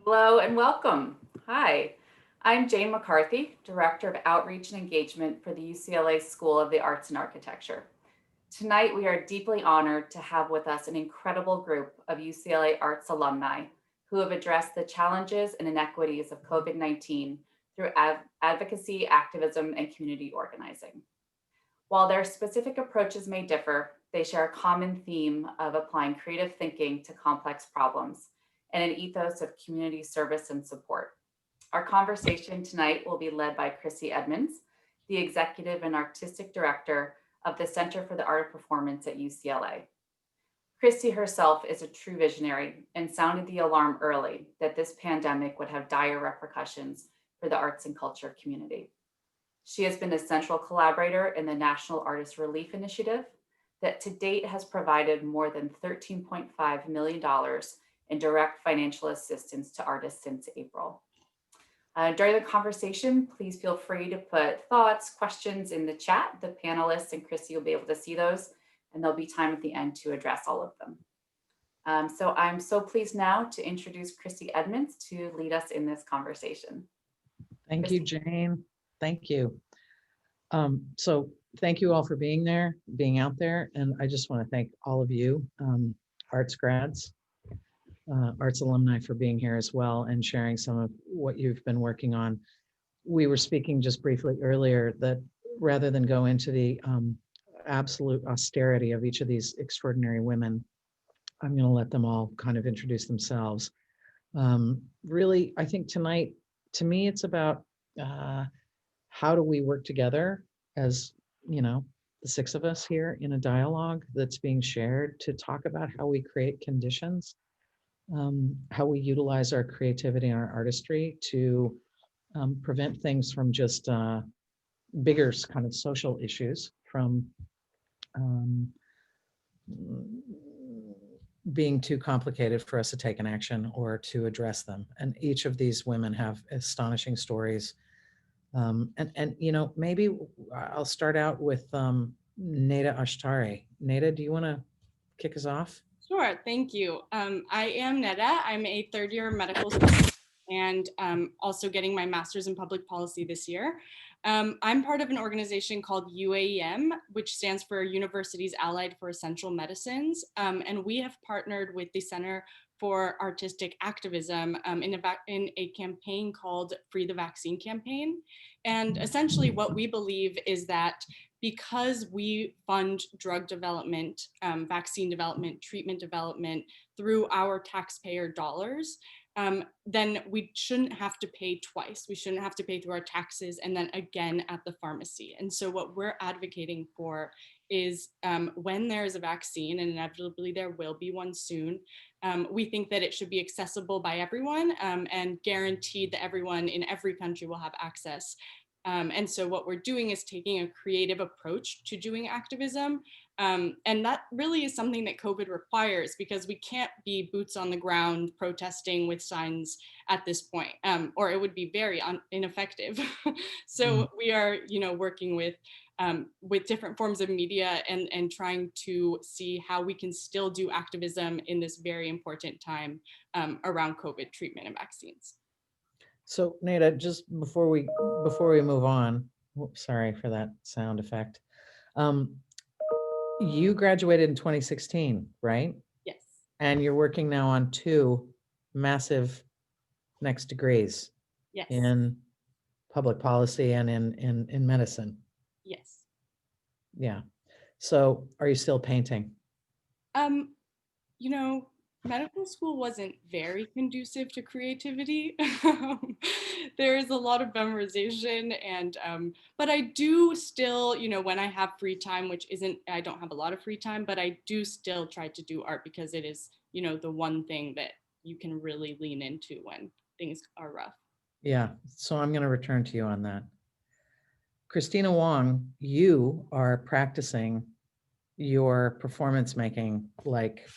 Hello and welcome. Hi, I'm Jane McCarthy, Director of Outreach and Engagement for the UCLA School of the Arts and Architecture. Tonight, we are deeply honored to have with us an incredible group of UCLA Arts alumni who have addressed the challenges and inequities of COVID-19 through advocacy, activism, and community organizing. While their specific approaches may differ, they share a common theme of applying creative thinking to complex problems and an ethos of community service and support. Our conversation tonight will be led by Chrissy Edmonds, the Executive and Artistic Director of the Center for the Art of Performance at UCLA. Kristy herself is a true visionary and sounded the alarm early that this pandemic would have dire repercussions for the arts and culture community. She has been a central collaborator in the National Artist Relief Initiative that to date has provided more than $13.5 million in direct financial assistance to artists since April. During the conversation, please feel free to put thoughts, questions in the chat. The panelists and Kristy will be able to see those, and there'll be time at the end to address all of them. So I'm so pleased now to introduce Kristy Edmunds to lead us in this conversation. Thank you, Jane. Thank you. So thank you all for being out there. And I just want to thank all of you, arts grads, arts alumni for being here as well and sharing some of what you've been working on. We were speaking just briefly earlier that rather than go into the absolute austerity of each of these extraordinary women, I'm going to let them all kind of introduce themselves. Really, I think tonight, to me, it's about how do we work together as, the six of us here in a dialogue that's being shared to talk about how we create conditions, how we utilize our creativity and our artistry to prevent things from just bigger kind of social issues from being too complicated for us to take an action or to address them. And each of these women have astonishing stories. And maybe I'll start out with Neda Ashtari. Neda, do you want to kick us off? Sure, thank you. I am Neda. I'm a third-year medical student and also getting my master's in public policy this year. I'm part of an organization called UAEM, which stands for Universities Allied for Essential Medicines. And we have partnered with the Center for Artistic Activism in a campaign called Free the Vaccine Campaign. And essentially what we believe is that because we fund drug development, vaccine development, treatment development through our taxpayer dollars, then we shouldn't have to pay twice. We shouldn't have to pay through our taxes and then again at the pharmacy. And so what we're advocating for is when there is a vaccine, and inevitably there will be one soon, we think that it should be accessible by everyone and guaranteed that everyone in every country will have access. And so what we're doing is taking a creative approach to doing activism. And that really is something that COVID requires because we can't be boots on the ground protesting with signs at this point, or it would be very ineffective. So we are, working with different forms of media and trying to see how we can still do activism in this very important time around COVID treatment and vaccines. So Neda, just before we move on, whoops, sorry for that sound effect. You graduated in 2016, right? Yes. And you're working now on 2 massive next degrees. Yes. In public policy and in medicine. Yes. Yeah. So are you still painting? Medical school wasn't very conducive to creativity. There is a lot of memorization but I do still, when I have free time, I don't have a lot of free time, but I do still try to do art because it is, the one thing that you can really lean into when things are rough. Yeah. So I'm going to return to you on that. Christina Wong, you are practicing your performance making like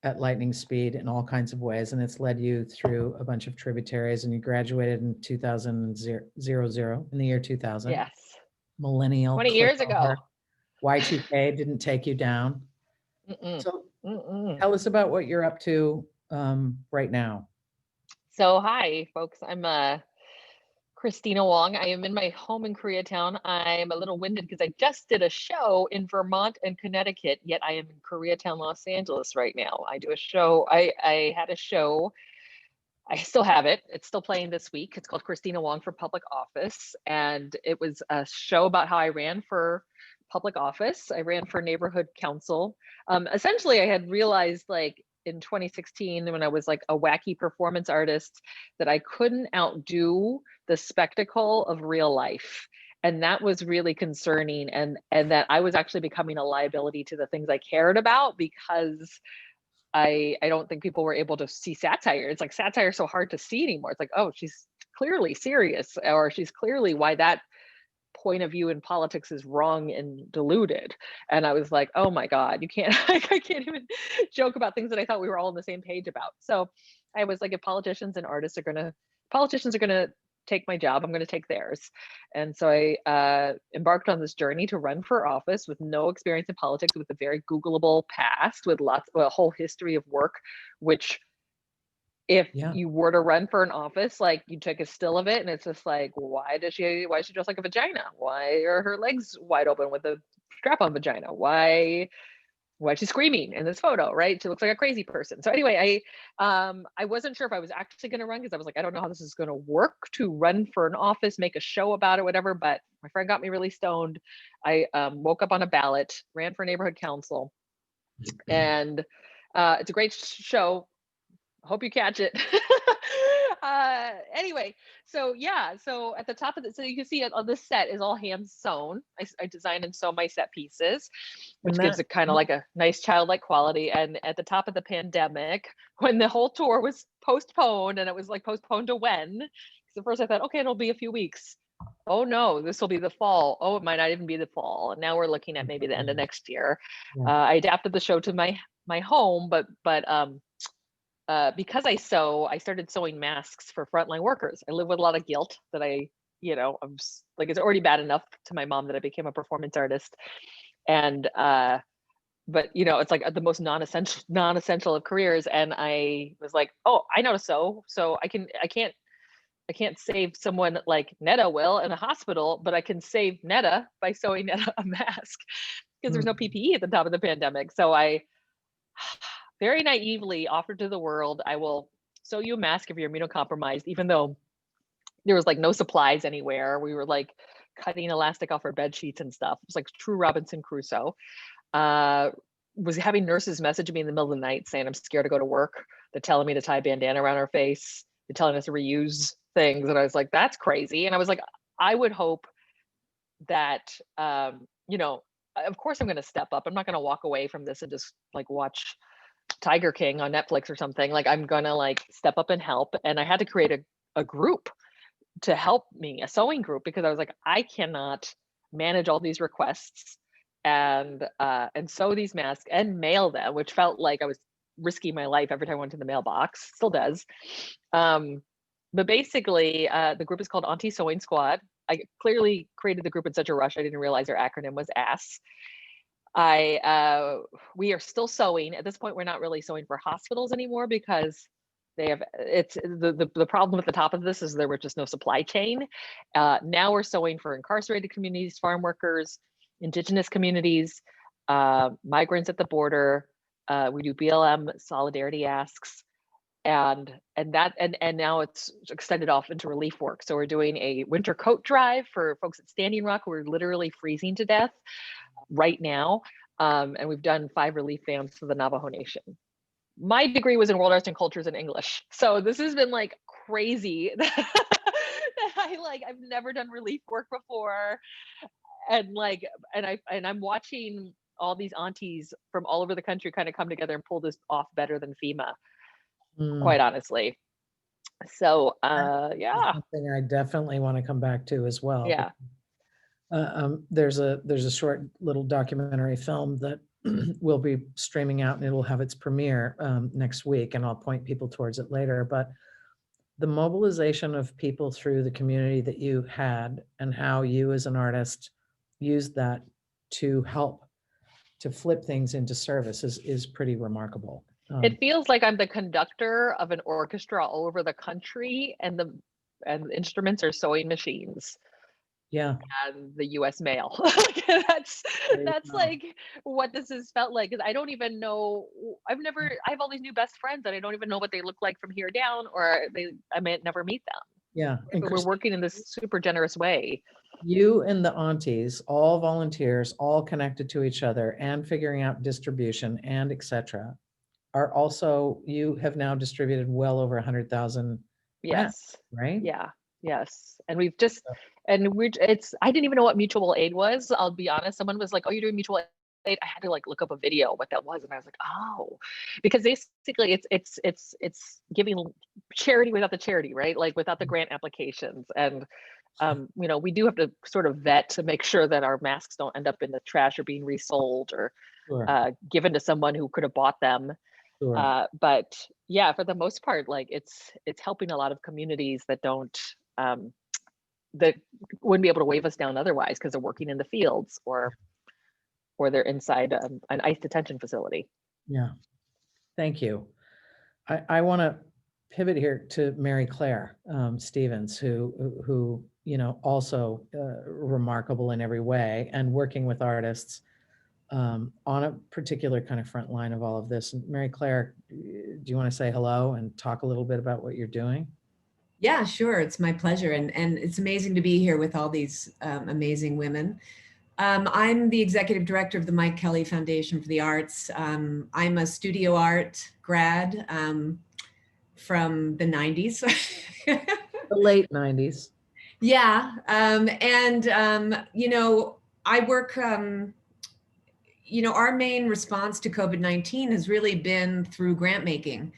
at lightning speed in all kinds of ways, and it's led you through a bunch of tributaries, and you graduated in 2000 in the year 2000. Yes. Millennial. 20 years ago. Y2K didn't take you down. So tell us about what you're up to right now. So hi, folks. I'm Christina Wong. I am in my home in Koreatown. I'm a little winded because I just did a show in Vermont and Connecticut, yet I am in Koreatown, Los Angeles right now. I do a show. I had a show. I still have it. It's still playing this week. It's called Kristina Wong for Public Office. And it was a show about how I ran for public office. I ran for neighborhood council. Essentially, I had realized like in 2016, when I was like a wacky performance artist, that I couldn't outdo the spectacle of real life. And that was really concerning. And that I was actually becoming a liability to the things I cared about because I don't think people were able to see satire. It's like satire is so hard to see anymore. It's like, oh, she's clearly serious, or she's clearly why that point of view in politics is wrong and deluded. And I was like, oh my God, you can't, I can't even joke about things that I thought we were all on the same page about. So I was like, if politicians and artists are gonna take my job, I'm going to take theirs. And so I embarked on this journey to run for office with no experience in politics, with a very Googleable past, with a whole history of work, which if you were to run for an office, like you took a still of it and it's just like, why is she dressed like a vagina? Why are her legs wide open with a strap on vagina? Why is she screaming in this photo, right? She looks like a crazy person. So anyway, I wasn't sure if I was actually going to run because I was like, I don't know how this is going to work to run for an office, make a show about it, whatever. But my friend got me really stoned. I woke up on a ballot, ran for neighborhood council, and it's a great show. Hope you catch it. Anyway, so yeah, so at the top of the, so you can see it on this set is all hand sewn. I design and sew my set pieces, which gives it kind of like a nice childlike quality. And at the top of the pandemic, when the whole tour was postponed, and it was like postponed to when? Because at first I thought, okay, it'll be a few weeks. Oh no, this will be the fall. Oh, it might not even be the fall. And now we're looking at maybe the end of next year. I adapted the show to my home, but because I sew, I started sewing masks for frontline workers. I live with a lot of guilt that I'm just, like, it's already bad enough to my mom that I became a performance artist. And, but it's like the most non-essential of careers. And I was like, oh, I know to sew. So I can't save someone like Neda will in a hospital, but I can save Neda by sewing Neda a mask because there's no PPE at the top of the pandemic. So I very naively offered to the world, I will sew you a mask if you're immunocompromised, even though there was like no supplies anywhere. We were like cutting elastic off our bed sheets and stuff. It was like true Robinson Crusoe. Was having nurses message me in the middle of the night saying, I'm scared to go to work. They're telling me to tie a bandana around our face. They're telling us to reuse things. And I was like, that's crazy. And I was like, I would hope that, of course I'm going to step up. I'm not going to walk away from this and just like watch Tiger King on Netflix or something. Like, I'm gonna like step up and help. And I had to create a group to help me, a sewing group, because I was like, I cannot manage all these requests and sew these masks and mail them, which felt like I was risking my life every time I went to the mailbox. Still does. But basically, the group is called Auntie Sewing Squad. I clearly created the group in such a rush I didn't realize their acronym was ASS. We are still sewing. At this point, we're not really sewing for hospitals anymore because the problem at the top of this is there was just no supply chain. Now we're sewing for incarcerated communities, farm workers, indigenous communities, migrants at the border. We do BLM solidarity asks, and now it's extended off into relief work. So we're doing a winter coat drive for folks at Standing Rock who are literally freezing to death right now. And we've done 5 relief vans for the Navajo Nation. My degree was in World Arts and Cultures and English. So this has been like crazy that I've never done relief work before. And I'm watching all these aunties from all over the country kind of come together and pull this off better than FEMA, quite honestly. So yeah. Something I definitely want to come back to as well. Yeah. There's a short little documentary film that will be streaming out, and it'll have its premiere next week, and I'll point people towards it later. But the mobilization of people through the community that you had, and how you as an artist used that to help to flip things into service is pretty remarkable. It feels like I'm the conductor of an orchestra all over the country, and the instruments are sewing machines. Yeah. And the U.S. mail. that's like what this has felt like. Because I don't even know. I have all these new best friends that I don't even know what they look like from here down, or I may never meet them. Yeah. And but we're working in this super generous way. You and the aunties, all volunteers, all connected to each other and figuring out distribution and etc. are also, you have now distributed well over 100,000. Yes. Right? Yeah. Yes. And we've just, I didn't even know what mutual aid was. I'll be honest. Someone was like, oh, you're doing mutual aid. I had to like look up a video what that was. And I was like, oh, because basically it's giving charity without the charity, right? Like without the grant applications. And, we do have to sort of vet to make sure that our masks don't end up in the trash or being resold or given to someone who could have bought them. Sure. But yeah, for the most part, like it's helping a lot of communities that don't, that wouldn't be able to wave us down otherwise because they're working in the fields or they're inside an ICE detention facility. Yeah, thank you. I want to pivot here to Mary Clare Stevens, who also remarkable in every way and working with artists on a particular kind of front line of all of this. And Mary Clare, do you want to say hello and talk a little bit about what you're doing? Yeah, sure. It's my pleasure. And it's amazing to be here with all these amazing women. I'm the executive director of the Mike Kelley Foundation for the Arts. I'm a studio art grad from the 90s. The late 90s. Yeah. I work, our main response to COVID-19 has really been through grant making.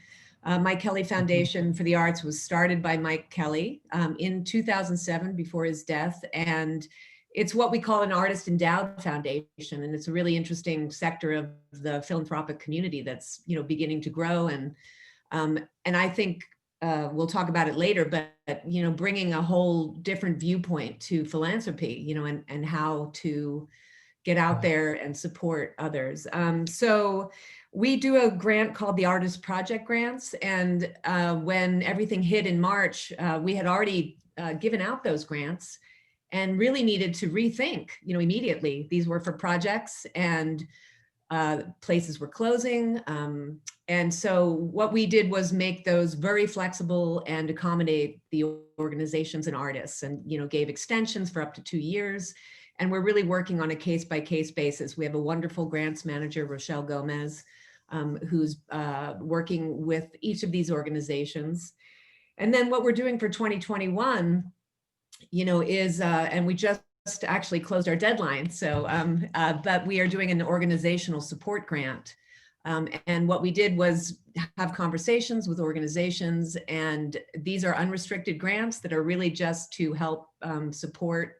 Mike Kelley Foundation for the Arts was started by Mike Kelley in 2007 before his death. And it's what we call an artist endowed foundation. And it's a really interesting sector of the philanthropic community that's, beginning to grow. And I think we'll talk about it later, but, bringing a whole different viewpoint to philanthropy, and how to get out there and support others. So we do a grant called the Artist Project Grants. And when everything hit in March, we had already given out those grants and really needed to rethink, immediately. These were for projects and places were closing. And so what we did was make those very flexible and accommodate the organizations and artists and, gave extensions for up to 2 years. And we're really working on a case-by-case basis. We have a wonderful grants manager, Rochelle Gomez, who's working with each of these organizations. And then what we're doing for 2021, is, and we just actually closed our deadline. So, but we are doing an organizational support grant. And what we did was have conversations with organizations, and these are unrestricted grants that are really just to help support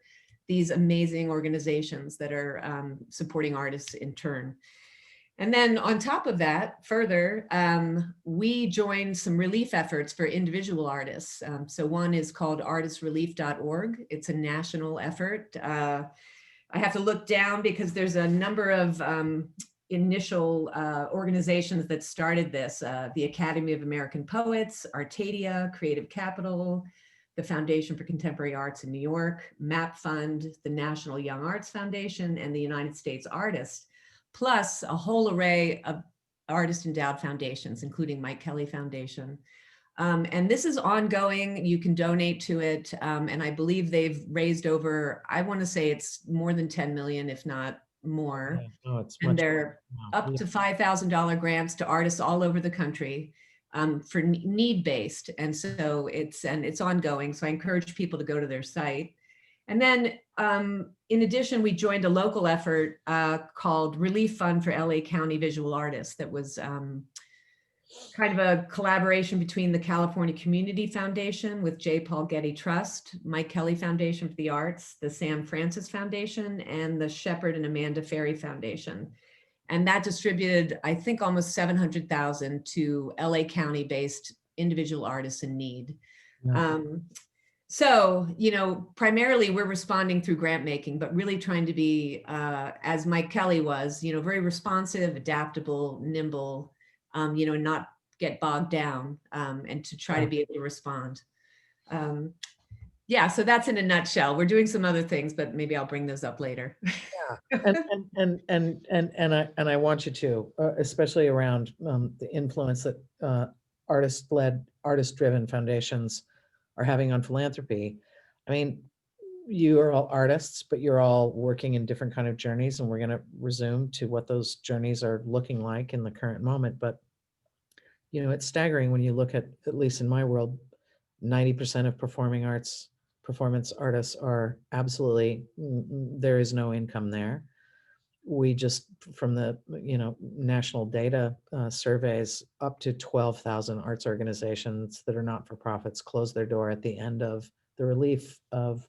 these amazing organizations that are supporting artists in turn. And then on top of that, further, we joined some relief efforts for individual artists. So one is called artistrelief.org. It's a national effort. I have to look down because there's a number of initial organizations that started this. The Academy of American Poets, Artadia, Creative Capital, the Foundation for Contemporary Arts in New York, MAP Fund, the National Young Arts Foundation, and the United States Artists, plus a whole array of artist endowed foundations, including Mike Kelley Foundation. And this is ongoing. You can donate to it. And I believe they've raised over, I want to say it's more than 10 million, if not more. Yeah, it's and they're up to $5,000 grants to artists all over the country. For need-based, and so it's ongoing. So I encourage people to go to their site. And then in addition, we joined a local effort called Relief Fund for LA County Visual Artists that was kind of a collaboration between the California Community Foundation with J. Paul Getty Trust, Mike Kelley Foundation for the Arts, the Sam Francis Foundation, and the Shepherd and Amanda Ferry Foundation. And that distributed, I think, almost 700,000 to LA County-based individual artists in need. Yeah. So, primarily we're responding through grant making, but really trying to be, as Mike Kelley was, very responsive, adaptable, nimble, and not get bogged down, and to try to be able to respond. Yeah, so that's in a nutshell. We're doing some other things, but maybe I'll bring those up later. And I want you to, especially around the influence that artist-led, artist-driven foundations are having on philanthropy. I mean, you are all artists, but you're all working in different kind of journeys, and we're going to resume to what those journeys are looking like in the current moment. But it's staggering when you look at least in my world, 90% of performance artists are absolutely, there is no income there. We just, from the national data surveys, up to 12,000 arts organizations that are not-for-profits close their door at the end of the relief of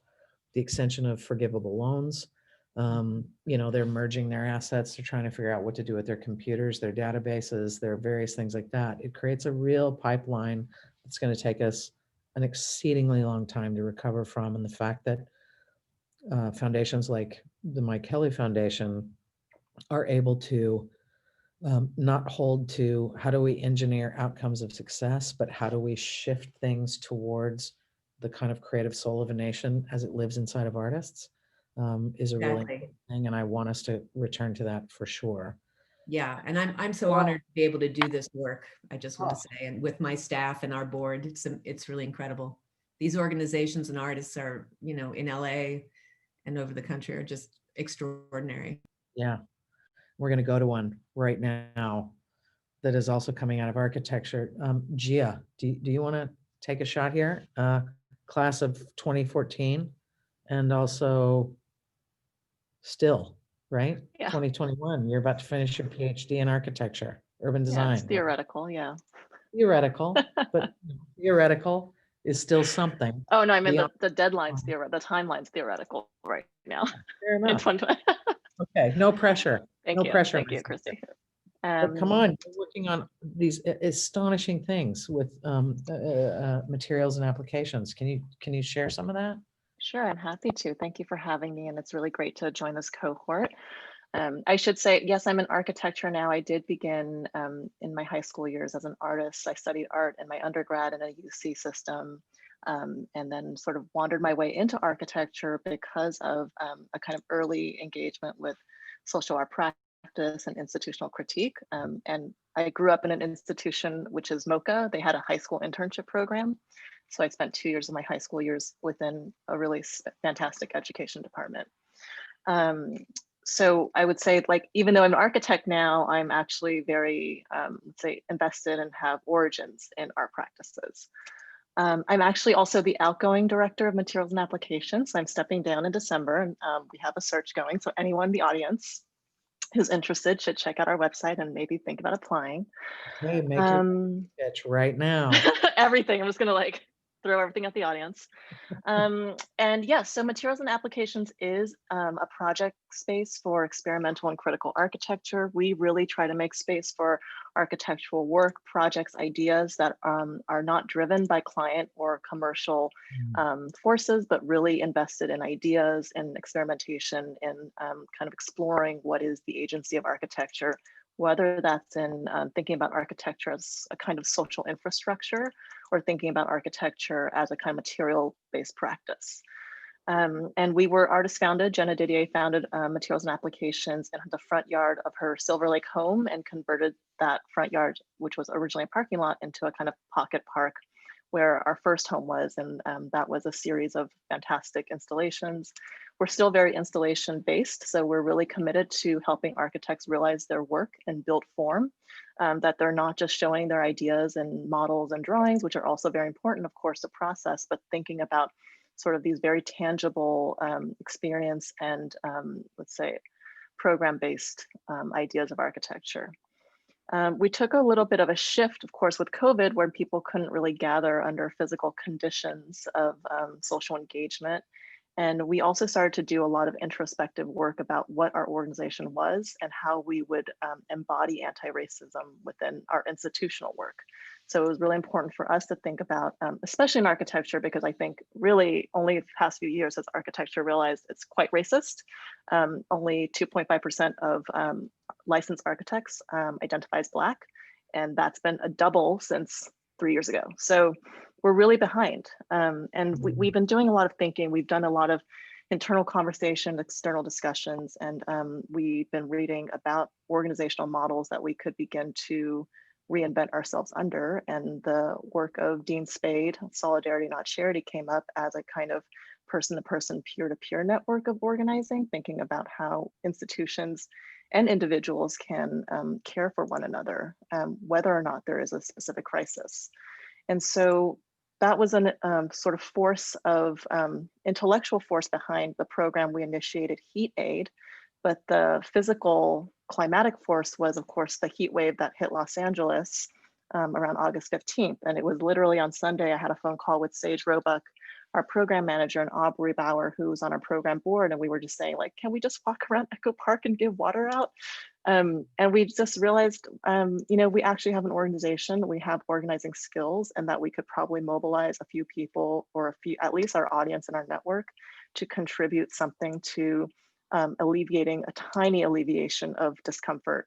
the extension of forgivable loans. They're merging their assets. They're trying to figure out what to do with their computers, their databases, their various things like that. It creates a real pipeline that's going to take us an exceedingly long time to recover from. And the fact that foundations like the Mike Kelley Foundation are able to not hold to how do we engineer outcomes of success, but how do we shift things towards the kind of creative soul of a nation as it lives inside of artists, is a really important thing. And I want us to return to that for sure. Yeah, and I'm so honored to be able to do this work. I just want to say, and with my staff and our board, it's really incredible. These organizations and artists are, in LA and over the country, are just extraordinary. Yeah, we're going to go to one right now that is also coming out of architecture. Gia, do you want to take a shot here? Class of 2014, and also still, right? Yeah. 2021, you're about to finish your PhD in architecture, urban design. Yeah, it's theoretical, yeah. Theoretical, but theoretical is still something. Oh, no, I mean the deadline's theoretical, the timeline's theoretical right now. Fair enough. Okay, no pressure. Thank no you. pressure. Thank you, Kristy. But come on, you're working on these astonishing things with materials and applications. Can you share some of that? Sure, I'm happy to. Thank you for having me, and it's really great to join this cohort. I should say, yes, I'm in architecture now. I did begin in my high school years as an artist. I studied art in my undergrad in a UC system, and then sort of wandered my way into architecture because of a kind of early engagement with social art practice and institutional critique. And I grew up in an institution, which is MoCA. They had a high school internship program. So I spent 2 years of my high school years within a really fantastic education department. So I would say, like, even though I'm an architect now, I'm actually very, let's say, invested and have origins in art practices. I'm actually also the outgoing director of materials and applications. So I'm stepping down in December, and we have a search going. So anyone in the audience who's interested should check out our website and maybe think about applying. Hey, make your pitch right now. Everything. I'm just gonna throw everything at the audience. And yes, so materials and applications is a project space for experimental and critical architecture. We really try to make space for architectural work, projects, ideas that are not driven by client or commercial forces, but really invested in ideas and experimentation and kind of exploring what is the agency of architecture, whether that's in thinking about architecture as a kind of social infrastructure or thinking about architecture as a kind of material-based practice. And we were artist founded. Jenna Didier founded Materials and Applications in the front yard of her Silver Lake home and converted that front yard, which was originally a parking lot, into a kind of pocket park where our first home was. And that was a series of fantastic installations. We're still very installation based. So we're really committed to helping architects realize their work and build form, that they're not just showing their ideas and models and drawings, which are also very important, of course, to process, but thinking about sort of these very tangible experience and let's say program-based ideas of architecture. We took a little bit of a shift, of course, with COVID, where people couldn't really gather under physical conditions of social engagement. And we also started to do a lot of introspective work about what our organization was and how we would embody anti-racism within our institutional work. So it was really important for us to think about, especially in architecture, because I think really only the past few years has architecture realized it's quite racist. Only 2.5% of licensed architects identify as Black. And that's been a double since 3 years ago. So we're really behind. And we've been doing a lot of thinking. We've done a lot of internal conversation, external discussions, and we've been reading about organizational models that we could begin to reinvent ourselves under. And the work of Dean Spade, Solidarity Not Charity, came up as a kind of person-to-person, peer-to-peer network of organizing, thinking about how institutions and individuals can care for one another, whether or not there is a specific crisis. And so that was a sort of force of intellectual force behind the program we initiated, Heat Aid. But the physical climatic force was, of course, the heat wave that hit Los Angeles around August 15th. And it was literally on Sunday, I had a phone call with Sage Roebuck, our program manager, and Aubrey Bauer, who was on our program board. And we were just saying, like, can we just walk around Echo Park and give water out? And we just realized, you know, we actually have an organization, we have organizing skills, and that we could probably mobilize a few people, or a few, at least our audience and our network, to contribute something to alleviating a tiny alleviation of discomfort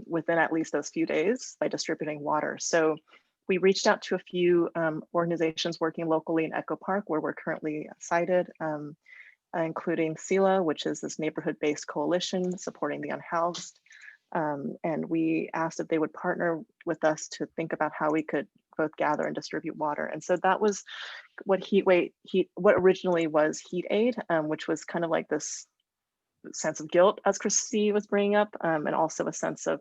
within at least those few days by distributing water. So we reached out to a few organizations working locally in Echo Park, where we're currently sited, including SELA, which is this neighborhood-based coalition supporting the unhoused. And we asked if they would partner with us to think about how we could both gather and distribute water. And so that was what what originally was Heat Aid, which was kind of like this sense of guilt, as Kristy was bringing up, and also a sense of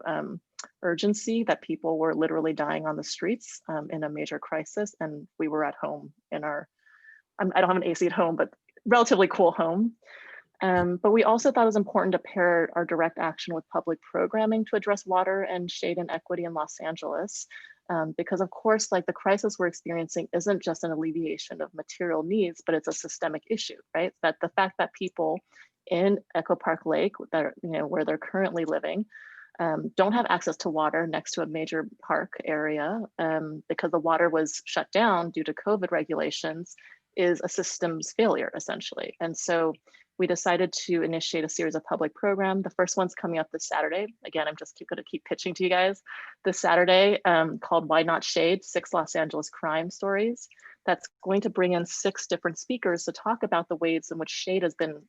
urgency that people were literally dying on the streets in a major crisis. And we were at home in our, I don't have an AC at home, but relatively cool home. But we also thought it was important to pair our direct action with public programming to address water and shade inequity in Los Angeles. Because of course, like, the crisis we're experiencing isn't just an alleviation of material needs, but it's a systemic issue, right? That the fact that people in Echo Park Lake, that, you know, where they're currently living, don't have access to water next to a major park area because the water was shut down due to COVID regulations, is a systems failure, essentially. And so we decided to initiate a series of public programs. The first one's coming up this Saturday. Again, I'm just gonna keep pitching to you guys. This Saturday, called Why Not Shade? 6 Los Angeles Crime Stories. That's going to bring in 6 different speakers to talk about the ways in which shade has been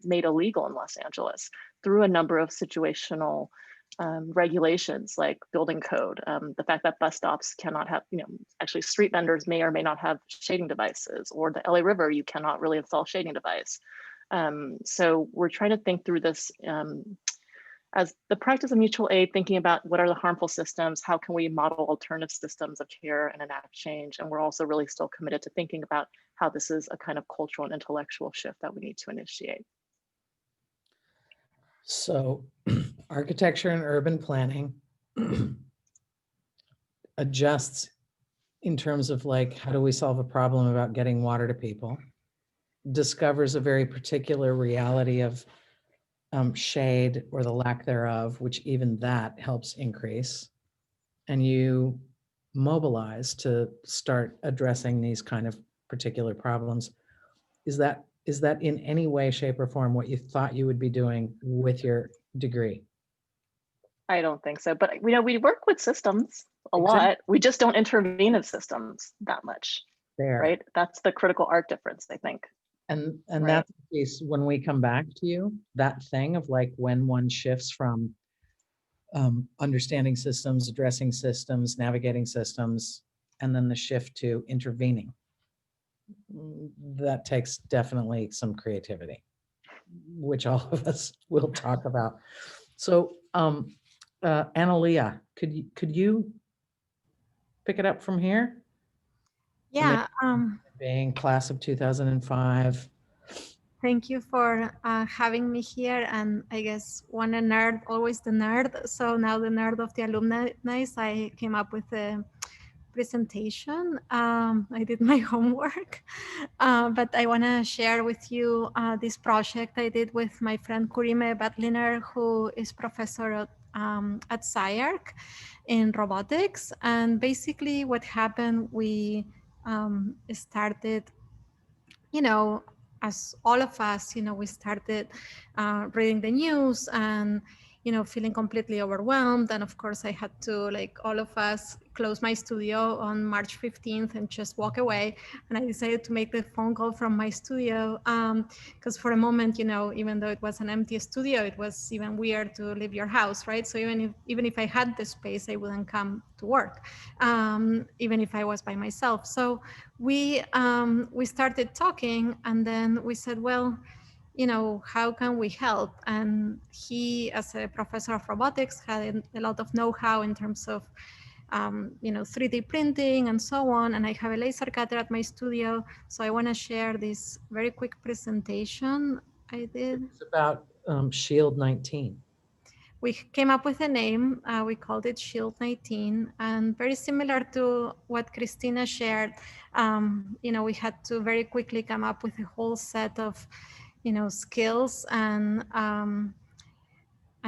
made illegal in Los Angeles through a number of situational regulations, like building code, the fact that bus stops cannot have, you know, actually street vendors may or may not have shading devices, or the LA River, you cannot really install shading device. So we're trying to think through this as the practice of mutual aid, thinking about what are the harmful systems, how can we model alternative systems of care and enact change. And we're also really still committed to thinking about how this is a kind of cultural and intellectual shift that we need to initiate. So architecture and urban planning adjusts in terms of, like, how do we solve a problem about getting water to people, discovers a very particular reality of shade or the lack thereof, which even that helps increase, and you mobilize to start addressing these kind of particular problems. Is that in any way, shape, or form what you thought you would be doing with your degree? I don't think so, but you know, we work with systems a lot. We just don't intervene in systems that much, right? That's the critical art difference, I think. And Right. That's the case when we come back to you, that thing of, like, when one shifts from understanding systems, addressing systems, navigating systems, and then the shift to intervening. That takes definitely some creativity, which all of us will talk about. So Analia, could you pick it up from here? Yeah, Being class of 2005. thank you for having me here. And I guess one a nerd, always the nerd. So now the nerd of the alumni, I came up with a presentation. I did my homework, but I want to share with you this project I did with my friend Kurime Badliner, who is professor at SciArc in robotics. And basically what happened, we started, you know, as all of us, you know, we started reading the news, and feeling completely overwhelmed. And of course, I had to, like all of us, close my studio on March 15th and just walk away. And I decided to make the phone call from my studio because for a moment, even though it was an empty studio, it was even weird to leave your house, right? So even if I had the space, I wouldn't come to work, even if I was by myself. So we started talking, and then we said, well, how can we help? And he, as a professor of robotics, had a lot of know-how in terms of 3D printing and so on. And I have a laser cutter at my studio. So I want to share this very quick presentation I did. It's about Shield 19. We came up with a name. We called it Shield 19, and very similar to what Christina shared. We had to very quickly come up with a whole set of, skills and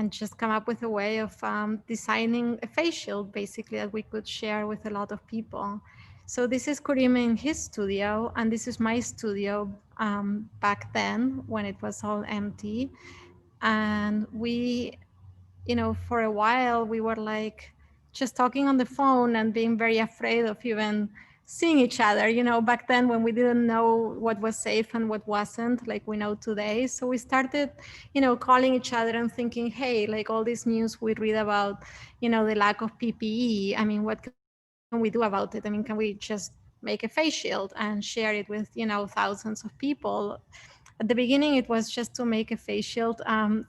just come up with a way of designing a face shield, basically, that we could share with a lot of people. So this is Kurim in his studio, and this is my studio back then when it was all empty. And we, for a while, we were like just talking on the phone and being very afraid of even seeing each other, back then when we didn't know what was safe and what wasn't, like we know today. So we started, calling each other and thinking, hey, like all this news we read about, the lack of PPE. I mean, what can we do about it? I mean, can we just make a face shield and share it with, thousands of people? At the beginning, it was just to make a face shield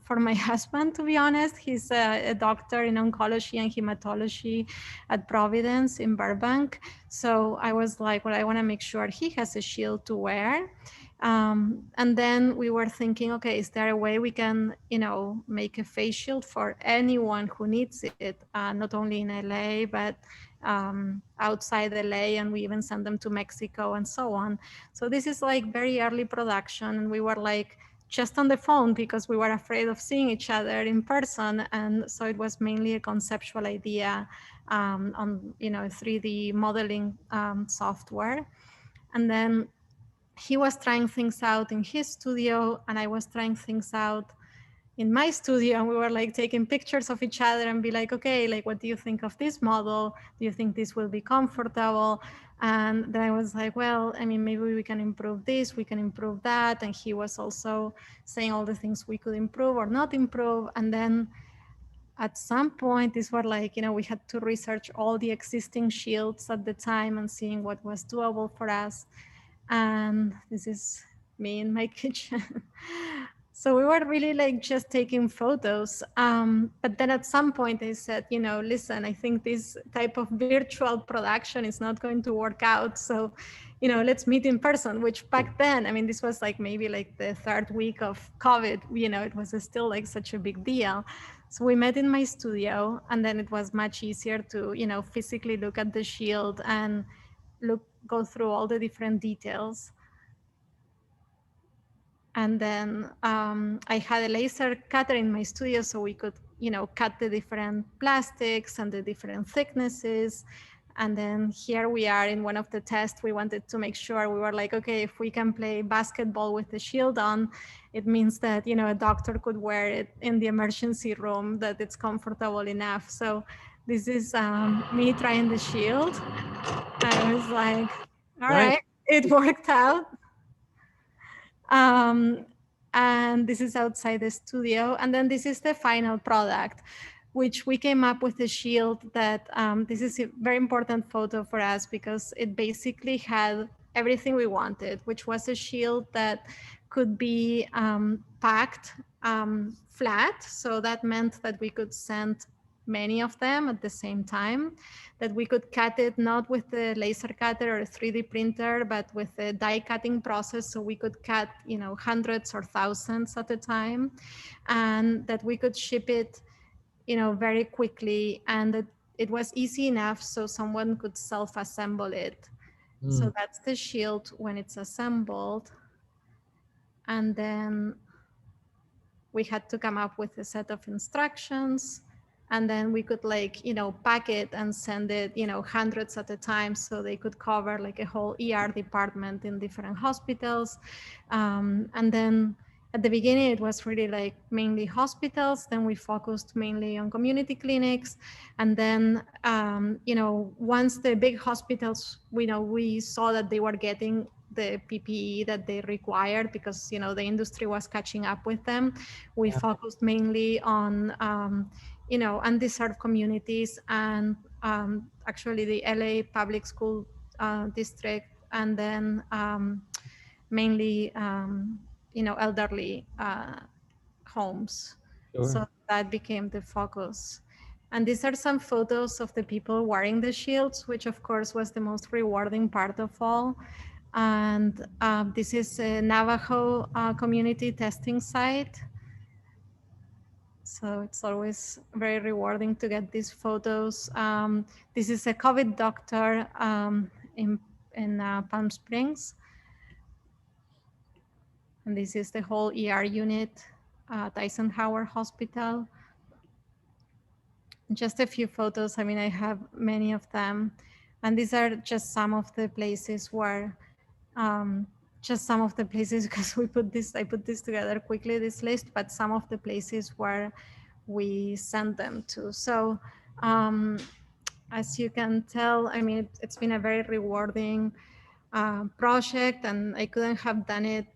for my husband, to be honest. He's a doctor in oncology and hematology at Providence in Burbank. So I was like, well, I want to make sure he has a shield to wear. And then we were thinking, okay, is there a way we can, make a face shield for anyone who needs it, not only in LA, but outside LA, and we even send them to Mexico and so on. So this is like very early production, and we were like just on the phone because we were afraid of seeing each other in person. And so it was mainly a conceptual idea on, 3D modeling software. And then he was trying things out in his studio, and I was trying things out in my studio, and we were like taking pictures of each other and be like, okay, like, what do you think of this model? Do you think this will be comfortable? And then I was like, well, I mean, maybe we can improve this, we can improve that. And he was also saying all the things we could improve or not improve. And then at some point, these were like, we had to research all the existing shields at the time and seeing what was doable for us. And this is me in my kitchen. So we were really like just taking photos. But then at some point I said, listen, I think this type of virtual production is not going to work out. So, let's meet in person, which back then, I mean, this was like maybe like the third week of COVID, it was still like such a big deal. So we met in my studio, and then it was much easier to, physically look at the shield and go through all the different details. And then I had a laser cutter in my studio, so we could, cut the different plastics and the different thicknesses. And then here we are in one of the tests. We wanted to make sure, we were like, okay, if we can play basketball with the shield on, it means that, a doctor could wear it in the emergency room, that it's comfortable enough. So this is me trying the shield. I was like, all right, it worked out. And this is outside the studio. And then this is the final product, which we came up with a shield that, this is a very important photo for us because it basically had everything we wanted, which was a shield that could be packed flat. So that meant that we could send many of them at the same time, that we could cut it not with the laser cutter or a 3D printer, but with a die cutting process. So we could cut, hundreds or thousands at a time, and that we could ship it, very quickly, and that it was easy enough so someone could self-assemble it. So that's the shield when it's assembled. And then we had to come up with a set of instructions, and then we could pack it and send it, hundreds at a time, so they could cover like a whole ER department in different hospitals. And then at the beginning, it was really like mainly hospitals. Then we focused mainly on community clinics. And then, once the big hospitals, we saw that they were getting the PPE that they required because, the industry was catching up with them. We focused mainly on, undeserved communities and actually the LA public school district, and then mainly, elderly homes. Sure. So that became the focus. And these are some photos of the people wearing the shields, which of course was the most rewarding part of all. And this is a Navajo community testing site. So it's always very rewarding to get these photos. This is a COVID doctor in Palm Springs. And this is the whole ER unit at Eisenhower Hospital. Just a few photos. I mean, I have many of them. And these are just some of the places where, because I put this together quickly, this list, but some of the places where we send them to. So as you can tell, I mean, it's been a very rewarding project, and I couldn't have done it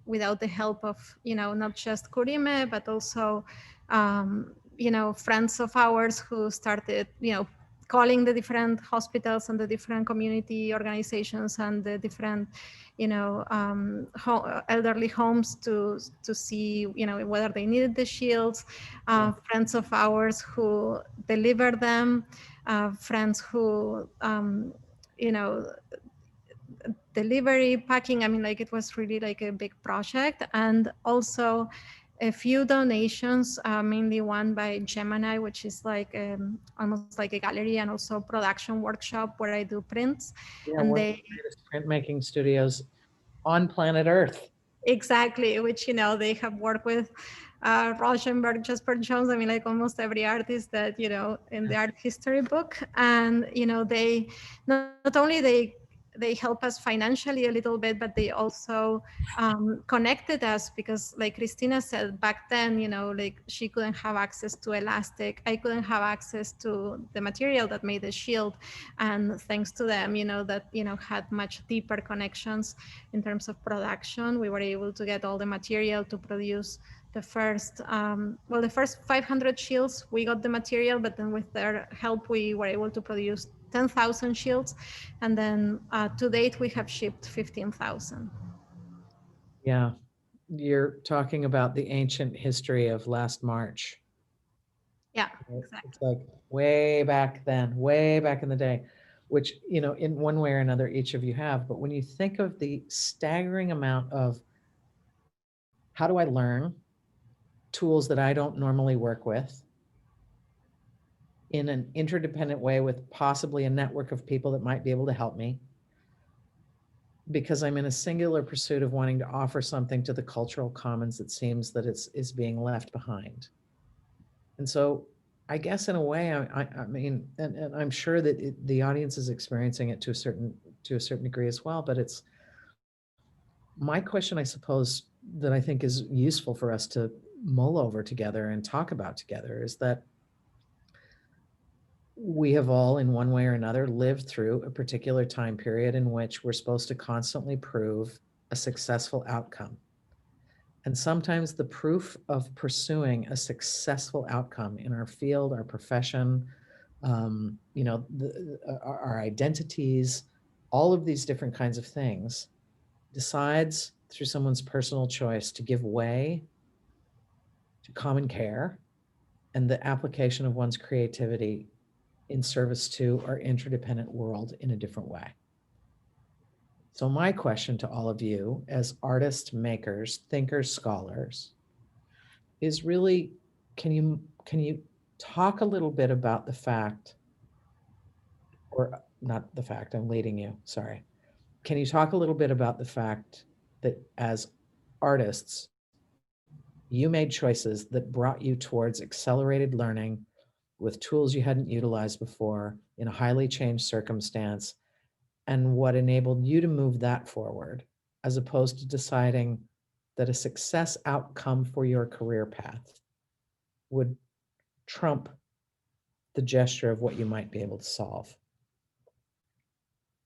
without the help of, not just Kurime, but also, friends of ours who started, calling the different hospitals and the different community organizations and the different, elderly homes to see, whether they needed the shields. Friends of ours who delivered them, friends who, delivery, packing. I mean, like it was really like a big project. And also a few donations, mainly one by Gemini, which is like almost like a gallery and also production workshop where I do prints. Yeah, and one they of the greatest printmaking studios on planet Earth. Exactly, which, they have worked with Rauschenberg, Jasper Jones, I mean, like almost every artist that, in the art history book. And, they not only they help us financially a little bit, but they also connected us because like Christina said back then, like she couldn't have access to elastic. I couldn't have access to the material that made the shield. And thanks to them, that, had much deeper connections in terms of production. We were able to get all the material to produce the first, the first 500 shields, we got the material, but then with their help, we were able to produce 10,000 shields. And then to date, we have shipped 15,000. Yeah, you're talking about the ancient history of last March. Yeah, Right? exactly. It's like way back then, way back in the day, which, in one way or another, each of you have. But when you think of the staggering amount of how do I learn tools that I don't normally work with in an interdependent way with possibly a network of people that might be able to help me, because I'm in a singular pursuit of wanting to offer something to the cultural commons that seems that is being left behind. And so I guess in a way, I mean, and I'm sure that the audience is experiencing it to a certain degree as well, but it's my question, I suppose, that I think is useful for us to mull over together and talk about together is that we have all, in one way or another, lived through a particular time period in which we're supposed to constantly prove a successful outcome. And sometimes the proof of pursuing a successful outcome in our field, our profession, our identities, all of these different kinds of things, decides through someone's personal choice to give way to common care and the application of one's creativity in service to our interdependent world in a different way. So my question to all of you as artists, makers, thinkers, scholars is really, can you talk a little bit about the fact, or not the fact, I'm leading you, sorry. Can you talk a little bit about the fact that as artists, you made choices that brought you towards accelerated learning with tools you hadn't utilized before in a highly changed circumstance, and what enabled you to move that forward, as opposed to deciding that a success outcome for your career path would trump the gesture of what you might be able to solve.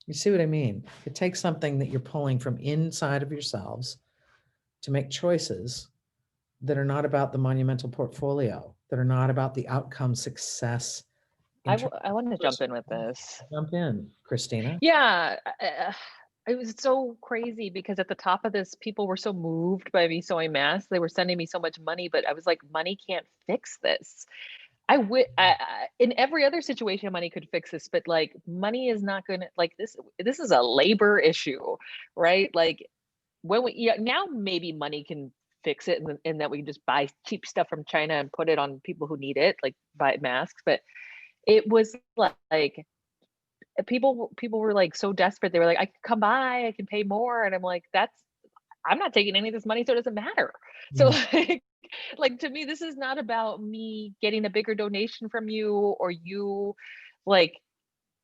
You see what I mean? It takes something that you're pulling from inside of yourselves to make choices that are not about the monumental portfolio, that are not about the outcome success. I want to jump in with this. Jump in, Christina. Yeah, it was so crazy because at the top of this, people were so moved by me sewing masks. They were sending me so much money, but I was like, money can't fix this. In every other situation, money could fix this, but like money is not going to, like this is a labor issue, right? Like when now maybe money can fix it in that we can just buy cheap stuff from China and put it on people who need it, like buy masks. But it was like people were like so desperate. They were like, I can come by, I can pay more. And I'm like, I'm not taking any of this money, so it doesn't matter. So like to me, this is not about me getting a bigger donation from you or you, like,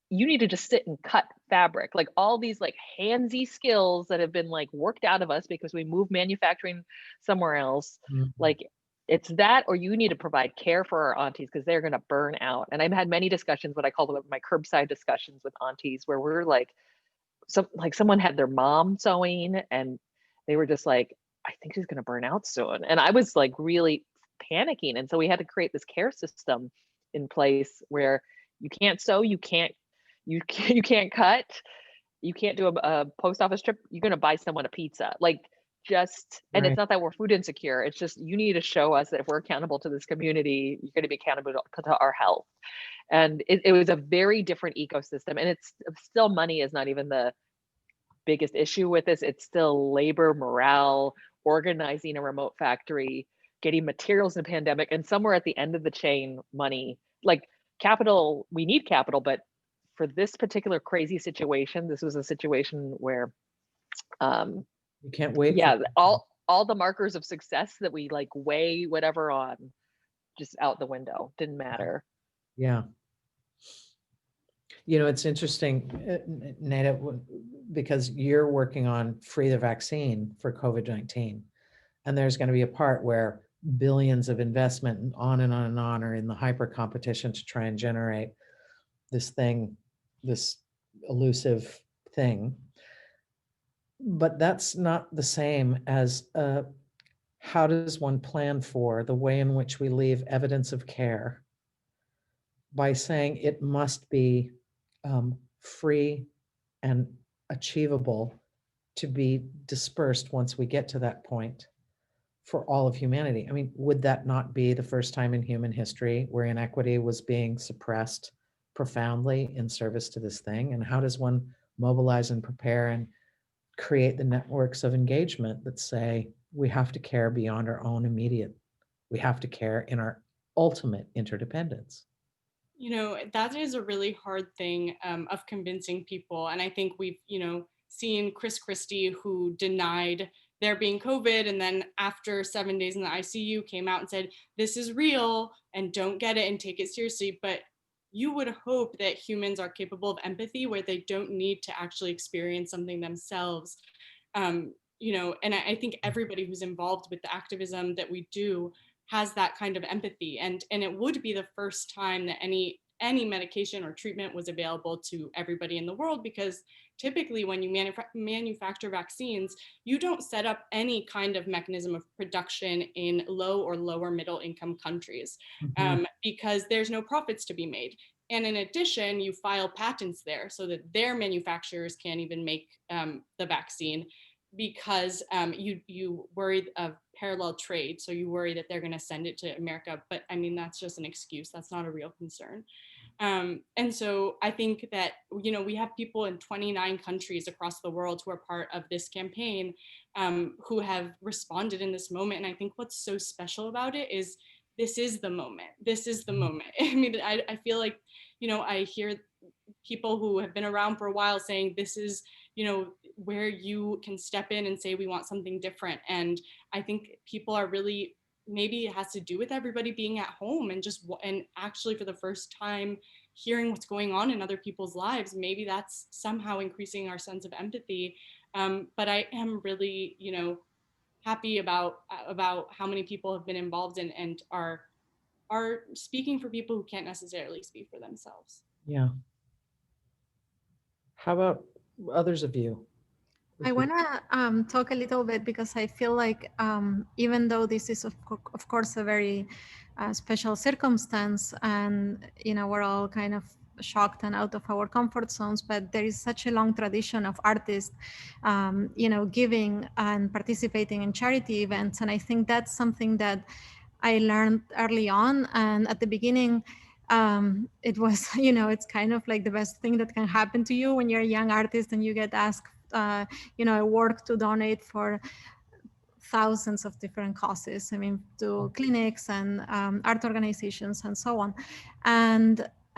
you need to just sit and cut fabric. Like all these like handsy skills that have been like worked out of us because we moved manufacturing somewhere else. Like it's that, or you need to provide care for our aunties because they're going to burn out. And I've had many discussions, what I call them my curbside discussions with aunties, where we're like, someone had their mom sewing and they were just like, I think she's going to burn out soon. And I was like really panicking. And so we had to create this care system in place where you can't sew, you can't cut, you can't do a post office trip, you're going to buy someone a pizza. Like and it's not that we're food insecure. It's just, you need to show us that if we're accountable to this community, you're going to be accountable to our health. And it was a very different ecosystem. And it's still, money is not even the biggest issue with this. It's still labor, morale, organizing a remote factory, getting materials in a pandemic, and somewhere at the end of the chain, money. Like capital, we need capital, but for this particular crazy situation, this was a situation where you can't wait. Yeah, all the markers of success that we like weigh whatever on, just out the window. Didn't matter. Yeah. You know, it's interesting, Neda, because you're working on free the vaccine for COVID-19. And there's going to be a part where billions of investment and on and on and on are in the hyper competition to try and generate this thing, this elusive thing. But that's not the same as how does one plan for the way in which we leave evidence of care by saying it must be free and achievable to be dispersed once we get to that point for all of humanity. I mean, would that not be the first time in human history where inequity was being suppressed profoundly in service to this thing? And how does one mobilize and prepare and create the networks of engagement that say we have to care beyond our own immediate, we have to care in our ultimate interdependence? You know, that is a really hard thing of convincing people. And I think we've, seen Christy, who denied there being COVID, and then after 7 days in the ICU came out and said, this is real and don't get it and take it seriously. But you would hope that humans are capable of empathy where they don't need to actually experience something themselves. And I think everybody who's involved with the activism that we do has that kind of empathy. And it would be the first time that any medication or treatment was available to everybody in the world, because typically when you manufacture vaccines, you don't set up any kind of mechanism of production in low or lower middle income countries because there's no profits to be made. And in addition, you file patents there so that their manufacturers can't even make the vaccine, because you worry of parallel trade. So you worry that they're going to send it to America. But I mean, that's just an excuse. That's not a real concern. And so I think that, we have people in 29 countries across the world who are part of this campaign who have responded in this moment. And I think what's so special about it is this is the moment. This is the moment. I mean, I feel like, I hear people who have been around for a while saying this is, where you can step in and say, we want something different. And I think people are really, maybe it has to do with everybody being at home and actually for the first time hearing what's going on in other people's lives. Maybe that's somehow increasing our sense of empathy. But I am really, happy about how many people have been involved and are speaking for people who can't necessarily speak for themselves. Yeah. How about others of you? I want to talk a little bit because I feel like even though this is of course a very special circumstance, and we're all kind of shocked and out of our comfort zones, but there is such a long tradition of artists giving and participating in charity events, and I think that's something that I learned early on. And at the beginning, it was it's kind of like the best thing that can happen to you when you're a young artist and you get asked a work to donate for thousands of different causes. I mean, to clinics and art organizations and so on.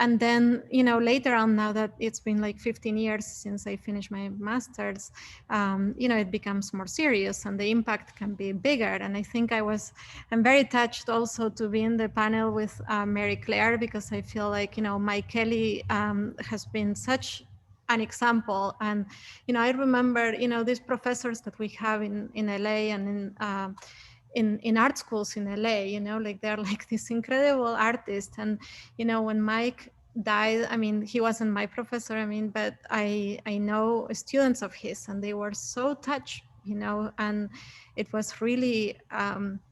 And then, later on, now that it's been like 15 years since I finished my master's, it becomes more serious and the impact can be bigger. And I think I'm very touched also to be in the panel with Mary Clare, because I feel like, Mike Kelley has been such an example. And I remember these professors that we have in LA and in art schools in LA, like they're like this incredible artist. And when Mike died, I mean, he wasn't my professor, but I know students of his, and they were so touched, and it was really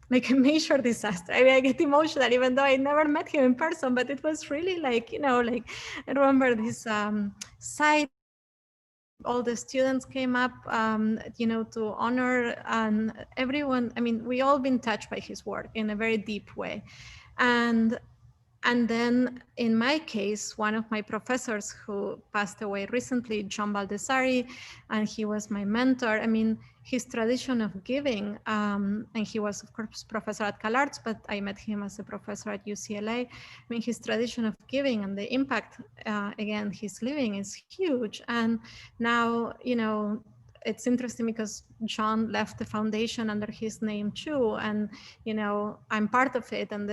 like a major disaster. I mean, I get emotional even though I never met him in person, but it was really like, like I remember this site, all the students came up, to honor, and everyone, I mean, we all been touched by his work in a very deep way. And then in my case, one of my professors who passed away recently, John Baldessari, and he was my mentor. I mean, his tradition of giving, and he was of course professor at Cal Arts, but I met him as a professor at UCLA. I mean, his tradition of giving and the impact, again, he's leaving is huge. And now, it's interesting because John left the foundation under his name too, and I'm part of it, and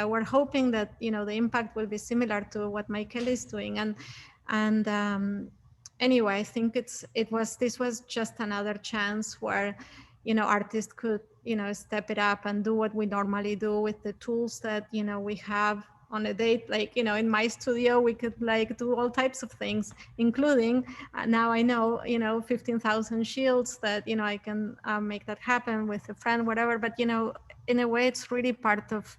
we're hoping that the impact will be similar to what Mike Kelley is doing. And anyway, I think this was just another chance where artists could step it up and do what we normally do with the tools that we have on a date. Like in my studio we could like do all types of things, including now I know 15,000 shields that I can make that happen with a friend, whatever. But in a way it's really part of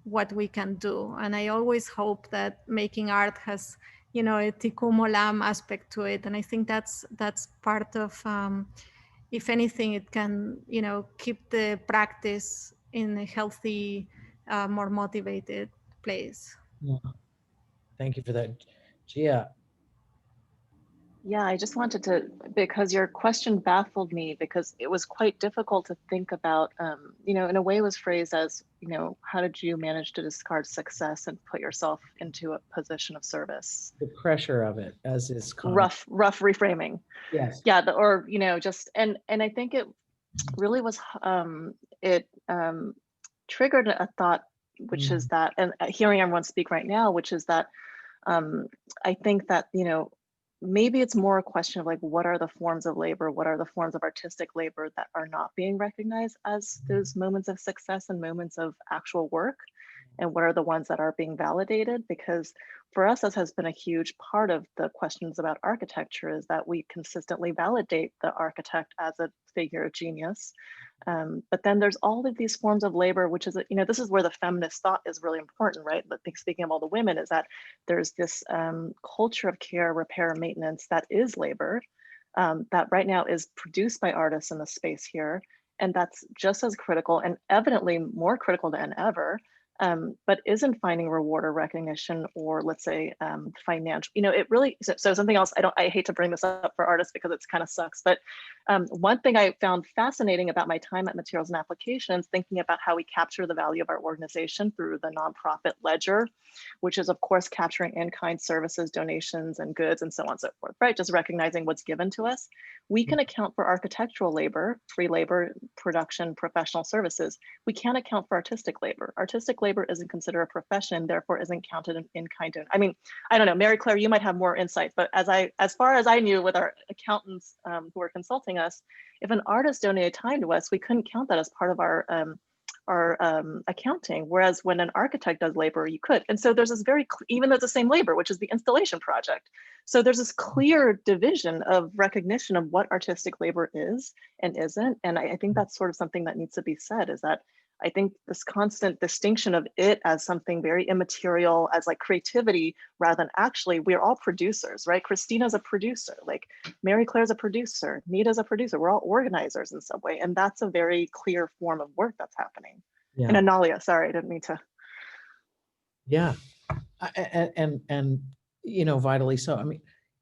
what we can do. And I always hope that making art has a tikkun olam aspect to it, and I think that's part of if anything it can keep the practice in a healthy, more motivated place. Yeah. Thank you for that. Gia. Yeah, I just wanted to, because your question baffled me, because it was quite difficult to think about, in a way it was phrased as, how did you manage to discard success and put yourself into a position of service? The pressure of it, as is common. Rough reframing. Yes. Yeah, and I think it really was, it triggered a thought, which is that, and hearing everyone speak right now, which is that I think that, maybe it's more a question of like, what are the forms of labor? What are the forms of artistic labor that are not being recognized as those moments of success and moments of actual work? And what are the ones that are being validated? Because for us, this has been a huge part of the questions about architecture, is that we consistently validate the architect as a figure of genius. But then there's all of these forms of labor, which is, this is where the feminist thought is really important, right? But speaking of all the women, is that there's this culture of care, repair, and maintenance that is labor, that right now is produced by artists in the space here. And that's just as critical, and evidently more critical than ever, but isn't finding reward or recognition, or let's say financial, it really, so something else, I hate to bring this up for artists because it's kind of sucks, but one thing I found fascinating about my time at Materials and Applications, thinking about how we capture the value of our organization through the nonprofit ledger, which is of course capturing in-kind services, donations, and goods, and so on and so forth, right? Just recognizing what's given to us. We can account for architectural labor, free labor, production, professional services. We can't account for artistic labor. Artistic labor isn't considered a profession, therefore isn't counted in kind. I mean, I don't know, Mary Claire, you might have more insight, but as far as I knew with our accountants who were consulting us, if an artist donated time to us, we couldn't count that as part of our accounting, whereas when an architect does labor, you could. And so there's this even though it's the same labor, which is the installation project. So there's this clear division of recognition of what artistic labor is and isn't. And I think that's sort of something that needs to be said, is that I think this constant distinction of it as something very immaterial, as like creativity, rather than actually, we're all producers, right? Christina's a producer, like Mary Claire's a producer, Neda's a producer. We're all organizers in some way. And that's a very clear form of work that's happening. Yeah. And Analia, sorry, I didn't mean to. Yeah. And vitally so. I mean,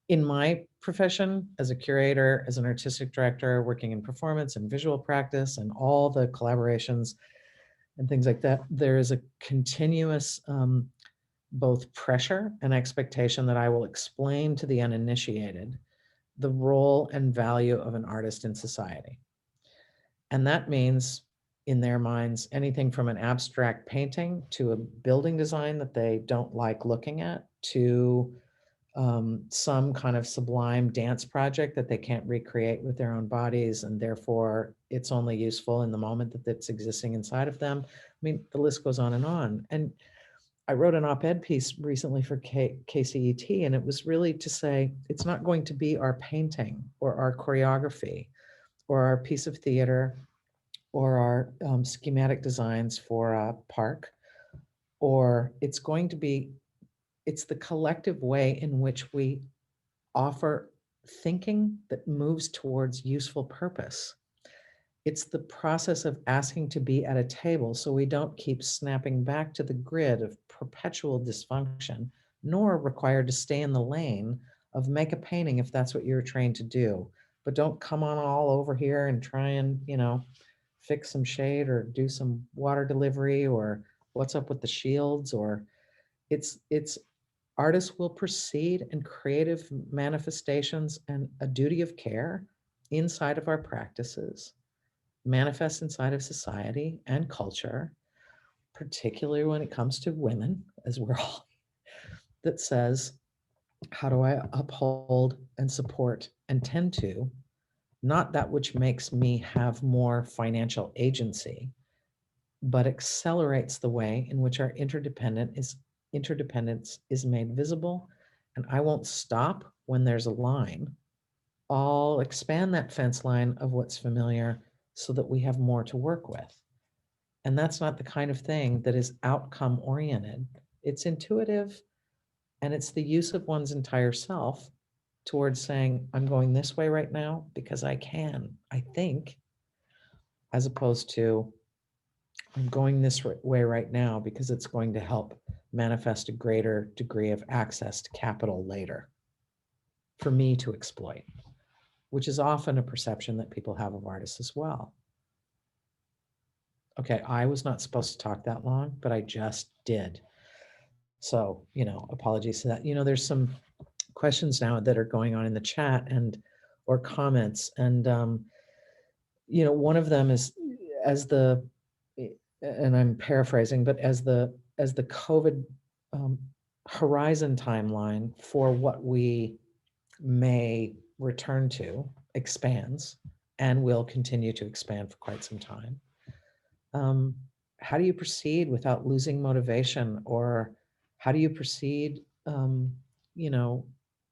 in my profession as a curator, as an artistic director, working in performance and visual practice and all the collaborations and things like that, there is a continuous both pressure and expectation that I will explain to the uninitiated the role and value of an artist in society. And that means, in their minds, anything from an abstract painting to a building design that they don't like looking at, to some kind of sublime dance project that they can't recreate with their own bodies, and therefore it's only useful in the moment that it's existing inside of them. I mean, the list goes on. And I wrote an op-ed piece recently for KCET, and it was really to say, it's not going to be our painting or our choreography or our piece of theater or our schematic designs for a park, or it's the collective way in which we offer thinking that moves towards useful purpose. It's the process of asking to be at a table so we don't keep snapping back to the grid of perpetual dysfunction, nor required to stay in the lane of make a painting if that's what you're trained to do. But don't come on all over here and try and, fix some shade or do some water delivery or what's up with the shields, or it's artists will proceed in creative manifestations and a duty of care inside of our practices, manifest inside of society and culture, particularly when it comes to women, as we're all, that says, how do I uphold and support and tend to not that which makes me have more financial agency, but accelerates the way in which our interdependence is made visible. And I won't stop when there's a line. I'll expand that fence line of what's familiar so that we have more to work with. And that's not the kind of thing that is outcome oriented. It's intuitive, and it's the use of one's entire self towards saying, I'm going this way right now because I can, I think, as opposed to, I'm going this way right now because it's going to help manifest a greater degree of access to capital later for me to exploit, which is often a perception that people have of artists as well. Okay, I was not supposed to talk that long, but I just did. So, apologies to that. There's some questions now that are going on in the chat or comments. And, one of them is, and I'm paraphrasing, but as the COVID horizon timeline for what we may return to expands and will continue to expand for quite some time. How do you proceed without losing motivation, or how do you proceed,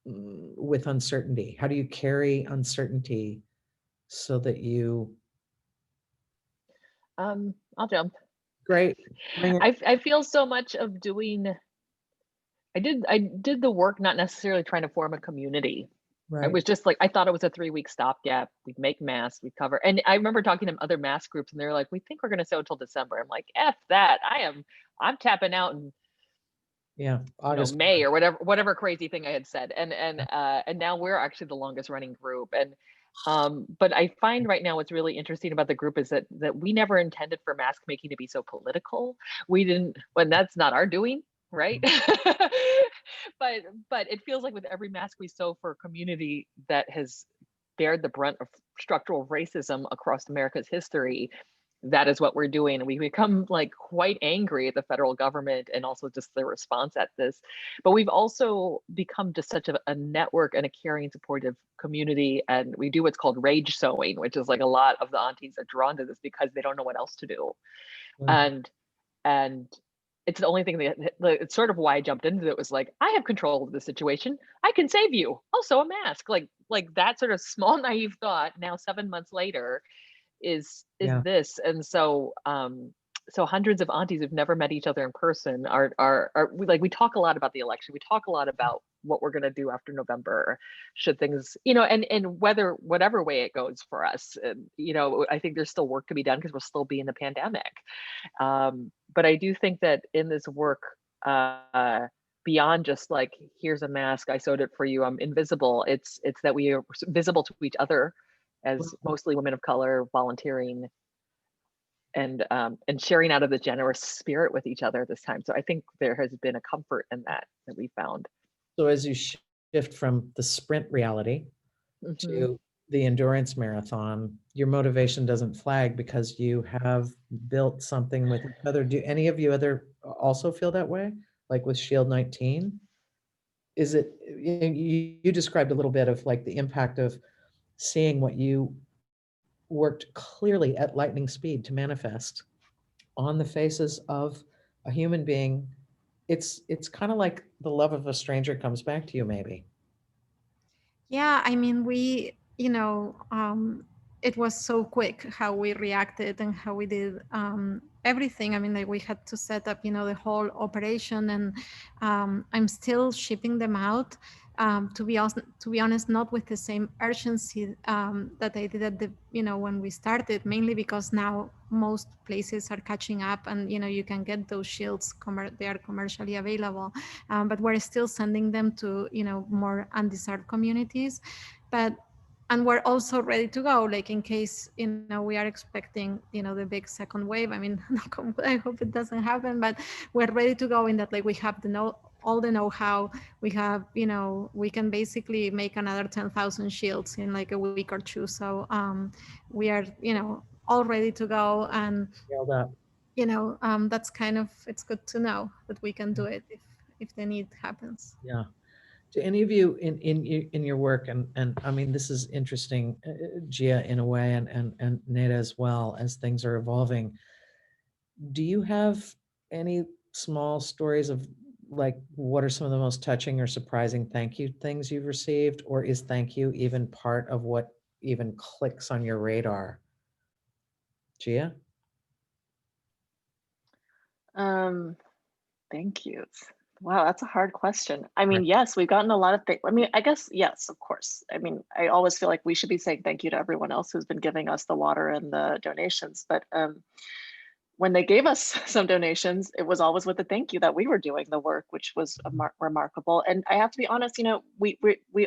with uncertainty? How do you carry uncertainty so that you? I'll jump. Great. I feel so much of doing. I did the work, not necessarily trying to form a community. Right. It was just like, I thought it was a 3-week stopgap. We'd make masks, we'd cover. And I remember talking to other mask groups, and they're like, we think we're going to sew until December. I'm like, F that. I'm tapping out in August, May, or whatever crazy thing I had said. And now we're actually the longest running group. And but I find right now what's really interesting about the group is that we never intended for mask making to be so political. We didn't, when that's not our doing, right? But it feels like with every mask we sew for a community that has bared the brunt of structural racism across America's history, that is what we're doing. And we become like quite angry at the federal government and also just the response at this. But we've also become just such a network and a caring, supportive community. And we do what's called rage sowing, which is like a lot of the aunties are drawn to this because they don't know what else to do. And it's the only thing that, it's sort of why I jumped into it, was like, I have control of the situation. I can save you. Also a mask, like that sort of small naive thought now 7 months later is this. And so so hundreds of aunties who've never met each other in person are like, we talk a lot about the election. We talk a lot about what we're going to do after November, should things, you know, and whatever way it goes for us. And, you know, I think there's still work to be done because we'll still be in the pandemic. But I do think that in this work, beyond just like, here's a mask, I sewed it for you, I'm invisible. It's that we are visible to each other as mostly women of color, volunteering and sharing out of the generous spirit with each other this time. So I think there has been a comfort in that we found. So as you shift from the sprint reality to the endurance marathon, your motivation doesn't flag because you have built something with each other. Do any of you also feel that way? Like with Shield 19? Is it, you described a little bit of like the impact of seeing what you worked clearly at lightning speed to manifest on the faces of a human being. It's kind of like the love of a stranger comes back to you, maybe. Yeah, I mean, we, it was so quick how we reacted and how we did everything. I mean, like we had to set up, the whole operation, and I'm still shipping them out. To be honest, not with the same urgency that I did at the, when we started, mainly because now most places are catching up, and you can get those shields, they are commercially available, but we're still sending them to more undeserved communities. And we're also ready to go, like in case we are expecting the big second wave. I mean, I hope it doesn't happen, but we're ready to go in that, like we have all the know-how. We have, we can basically make another 10,000 shields in like a week or two. So we are, all ready to go. And, that's kind of, it's good to know that we can do it if the need happens. Yeah. To any of you in your work, and I mean, this is interesting, Gia, in a way, and Neda as well, as things are evolving. Do you have any small stories of like, what are some of the most touching or surprising thank you things you've received? Or is thank you even part of what even clicks on your radar? Gia? Thank you. Wow, that's a hard question. I mean, yes, we've gotten a lot of things. I mean, I guess, yes, of course. I mean, I always feel like we should be saying thank you to everyone else who's been giving us the water and the donations. But when they gave us some donations, it was always with the thank you that we were doing the work, which was remarkable. And I have to be honest, we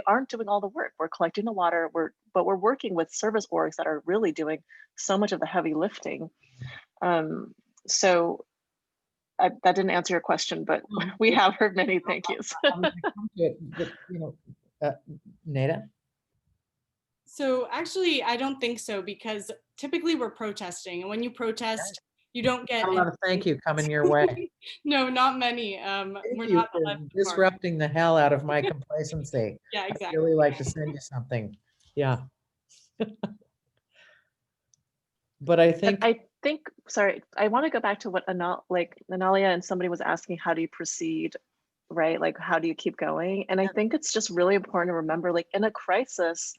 aren't doing all the work. We're collecting the water, but we're working with service orgs that are really doing so much of the heavy lifting. So that didn't answer your question, but we have heard many thank yous. Neda? So actually, I don't think so, because typically we're protesting, and when you protest, you don't get a lot of thank you coming your way. No, not many. We're not disrupting the hell out of my complacency. Yeah, exactly. I'd really like to send you something. Yeah. But I think, sorry, I want to go back to what Analia and somebody was asking, how do you proceed, right? Like, how do you keep going? And I think it's just really important to remember, like in a crisis,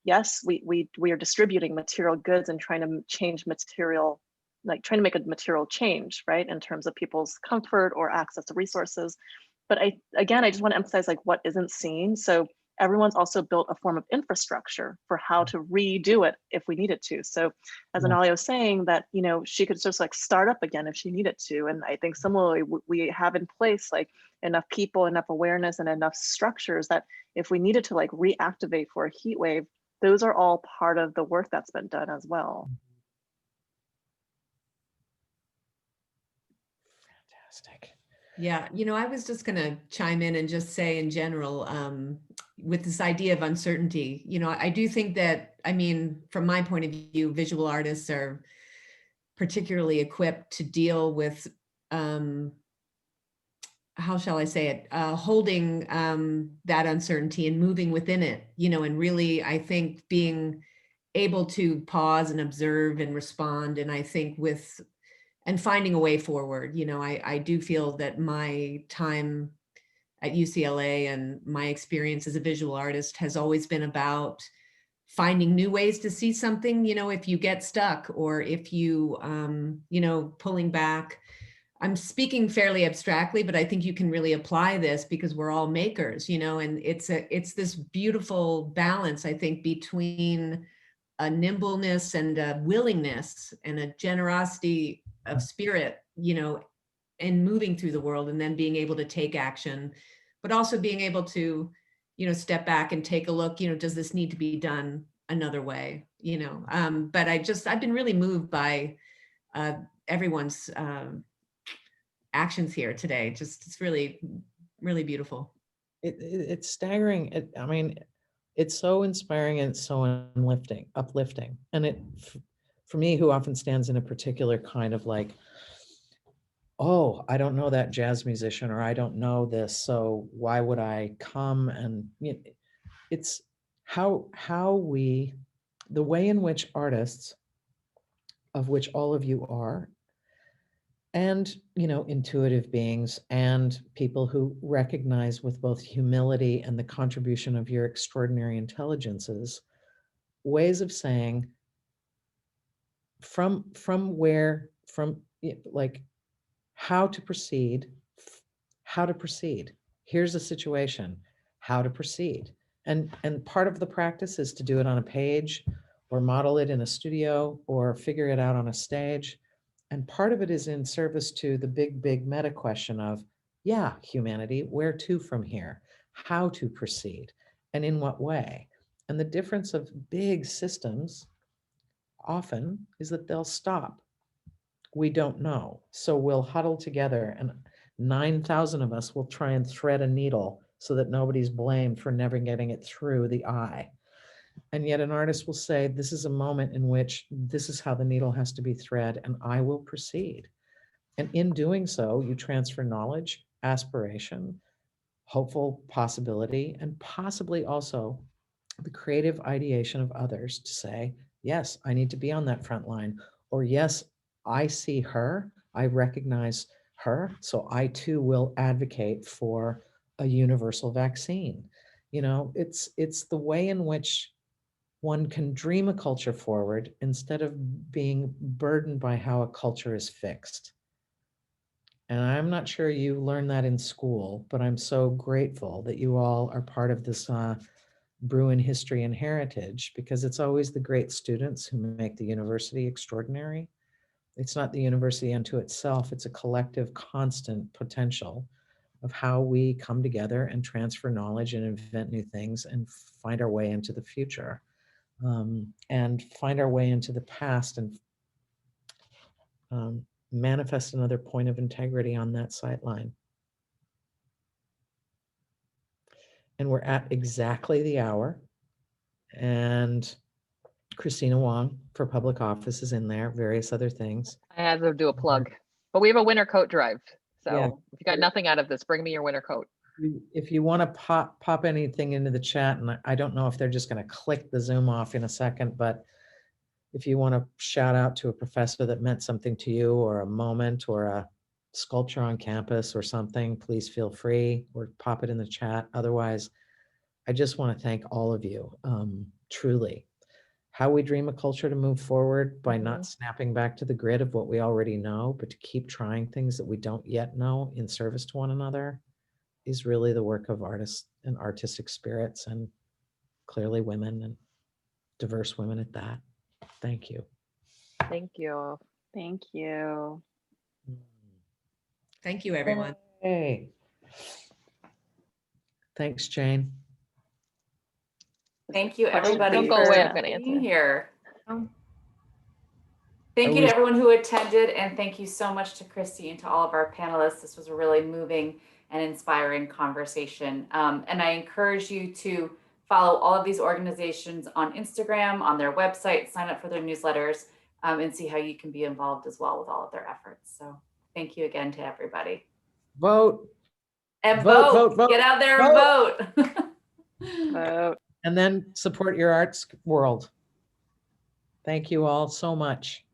yes, we are distributing material goods and trying to change material, like trying to make a material change, right? In terms of people's comfort or access to resources. But I just want to emphasize like what isn't seen. So everyone's also built a form of infrastructure for how to redo it if we needed to. So as Analia was saying, that, she could just like start up again if she needed to. And I think similarly, we have in place like enough people, enough awareness, and enough structures that if we needed to like reactivate for a heat wave, those are all part of the work that's been done as well. Fantastic. Yeah, I was just going to chime in and just say in general, with this idea of uncertainty, I do think that, I mean, from my point of view, visual artists are particularly equipped to deal with, how shall I say it, holding that uncertainty and moving within it, you know, and really, I think being able to pause and observe and respond. And I think and finding a way forward, you know, I do feel that my time at UCLA and my experience as a visual artist has always been about finding new ways to see something, you know, if you get stuck or if you, you know, pulling back. I'm speaking fairly abstractly, but I think you can really apply this because we're all makers, you know, and it's this beautiful balance, I think, between a nimbleness and a willingness and a generosity of spirit, you know, and moving through the world and then being able to take action, but also being able to, you know, step back and take a look, you know, does this need to be done another way, you know? But I've been really moved by everyone's actions here today. Just, it's really, really beautiful. It's staggering. I mean, it's so inspiring and it's so uplifting. And for me, who often stands in a particular kind of like, oh, I don't know that jazz musician, or I don't know this, so why would I come? And you know, it's how the way in which artists, of which all of you are, and you know, intuitive beings and people who recognize with both humility and the contribution of your extraordinary intelligences, ways of saying like how to proceed. Here's a situation, how to proceed. And part of the practice is to do it on a page or model it in a studio or figure it out on a stage. And part of it is in service to the big meta question of, yeah, humanity, where to from here? How to proceed? And in what way? And the difference of big systems often is that they'll stop. We don't know. So we'll huddle together and 9,000 of us will try and thread a needle so that nobody's blamed for never getting it through the eye. And yet an artist will say, this is a moment in which this is how the needle has to be thread, and I will proceed. And in doing so, you transfer knowledge, aspiration, hopeful possibility, and possibly also the creative ideation of others to say, yes, I need to be on that front line, or yes, I see her, I recognize her, so I too will advocate for a universal vaccine. You know, it's the way in which one can dream a culture forward instead of being burdened by how a culture is fixed. And I'm not sure you learned that in school, but I'm so grateful that you all are part of this Bruin history and heritage, because it's always the great students who make the university extraordinary. It's not the university unto itself, it's a collective constant potential of how we come together and transfer knowledge and invent new things and find our way into the future. And find our way into the past and manifest another point of integrity on that sight line. And we're at exactly the hour. And Christina Wong for public office is in there, various other things. I had to do a plug, but we have a winter coat drive. So Yeah. if you got nothing out of this, bring me your winter coat. If you want to pop anything into the chat, and I don't know if they're just going to click the Zoom off in a second, but if you want to shout out to a professor that meant something to you, or a moment, or a sculpture on campus or something, please feel free, or pop it in the chat. Otherwise, I just want to thank all of you, truly. How we dream a culture to move forward by not snapping back to the grid of what we already know, but to keep trying things that we don't yet know in service to one another, is really the work of artists and artistic spirits, and clearly women, and diverse women at that. Thank you. Thank you. Thank you. Thank you, everyone. Hey. Thanks, Jane. Thank you, everybody, Don't go away, I'm for gonna being answer. here. Oh. Thank you to everyone who attended, and thank you so much to Kristy and to all of our panelists. This was a really moving and inspiring conversation. And I encourage you to follow all of these organizations on Instagram, on their website, sign up for their newsletters. and see how you can be involved as well with all of their efforts. So thank you again to everybody. Vote. And Vote, vote, vote, vote, get out there and vote. And then support your arts world. Thank you all so much.